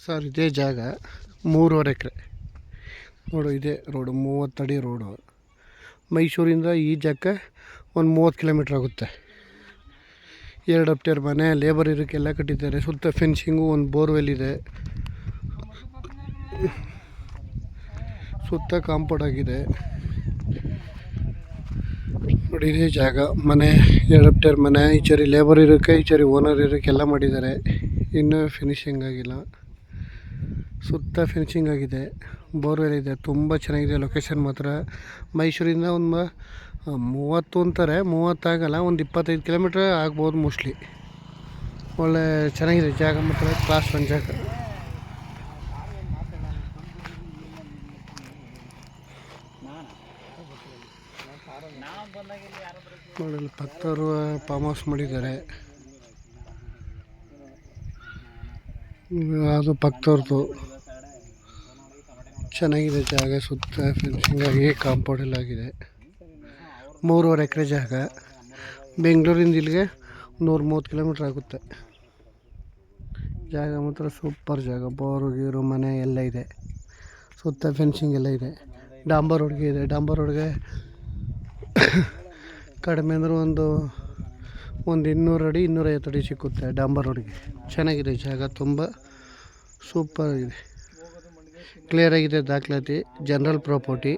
Sir ಇದೇ ಜಾಗ 3.5 ಎಕರೆ ನೋಡು. ಇದೇ ರೋಡು 30 ಅಡಿ ರೋಡು. ಮೈಸೂರಿಂದ ಈ ಜಾಗಕ್ಕೆ ಒಂದು 30 ಕಿಲೋಮೀಟ್ರ್ ಆಗುತ್ತೆ. 2 ಅಪ್ಟೇರ್ ಮನೆ, ಲೇಬರ್ ಇರೋಕ್ಕೆಲ್ಲ ಕಟ್ಟಿದ್ದಾರೆ. ಸುತ್ತ ಫೆನ್ಸಿಂಗು, ಒಂದು ಬೋರ್ವೆಲ್ ಇದೆ, ಸುತ್ತ ಕಾಂಪೌಂಡ್ ಆಗಿದೆ ನೋಡಿ. ಇದೇ ಜಾಗ ಮನೆ, 2 ಅಪ್ಟೇರ್ ಮನೆ. ಈಚರಿ ಲೇಬರ್ ಇರೋಕ್ಕೆ, ಈಚರಿ ಓನರ್ ಇರೋಕ್ಕೆ ಎಲ್ಲ ಮಾಡಿದ್ದಾರೆ. ಇನ್ನೂ ಫಿನಿಶಿಂಗ್ ಆಗಿಲ್ಲ. ಸುತ್ತ ಫೆನ್ಸಿಂಗ್ ಆಗಿದೆ, ಬೋರ್ವೆಲ್ ಇದೆ. ತುಂಬ ಚೆನ್ನಾಗಿದೆ ಲೊಕೇಶನ್ ಮಾತ್ರ. ಮೈಸೂರಿಂದ ಒಂದು 30 ಅಂತಾರೆ, 30 ಆಗಲ್ಲ, ಒಂದು 25 ಕಿಲೋಮೀಟ್ರ್ ಆಗ್ಬೋದು ಮೋಸ್ಟ್ಲಿ. ಒಳ್ಳೆ ಚೆನ್ನಾಗಿದೆ ಜಾಗ ಮಾತ್ರ, ಕ್ಲಾಸ್ ಒನ್ ಜಾಗ. ನೋಡಿ ಪಕ್ಕದವರು ಫಾರ್ಮ್ ಹೌಸ್ ಮಾಡಿದ್ದಾರೆ. ಅದು ಪಕ್ಕದವ್ರದ್ದು ಚೆನ್ನಾಗಿದೆ ಜಾಗ. ಸುತ್ತ ಫೆನ್ಸಿಂಗ್ ಆಗಿ ಕಾಂಪೌಂಡ್ ಎಲ್ಲ ಆಗಿದೆ. 3.5 ಎಕರೆ ಜಾಗ. ಬೆಂಗಳೂರಿಂದ ಇಲ್ಲಿಗೆ 130 ಕಿಲೋಮೀಟ್ರ್ ಆಗುತ್ತೆ. ಜಾಗ ಮಾತ್ರ ಸೂಪರ್ ಜಾಗ. ಬೋರು ಗೀರು ಮನೆ ಎಲ್ಲ ಇದೆ. ಸುತ್ತ ಫೆನ್ಸಿಂಗ್ ಎಲ್ಲ ಇದೆ. ಡಾಂಬರ್ ರೋಡ್ಗೆ ಇದೆ. ಡಾಂಬರ್ ರೋಡ್ಗೆ ಕಡಿಮೆ ಅಂದರೆ ಒಂದು 200 ಅಡಿ 250 ಅಡಿ ಸಿಕ್ಕುತ್ತೆ ಡಾಂಬರ್ ರೋಡ್ಗೆ. ಚೆನ್ನಾಗಿದೆ ಜಾಗ, ತುಂಬ ಸೂಪರ್ ಆಗಿದೆ, ಕ್ಲಿಯರ್ ಆಗಿದೆ ದಾಖಲಾತಿ. General property.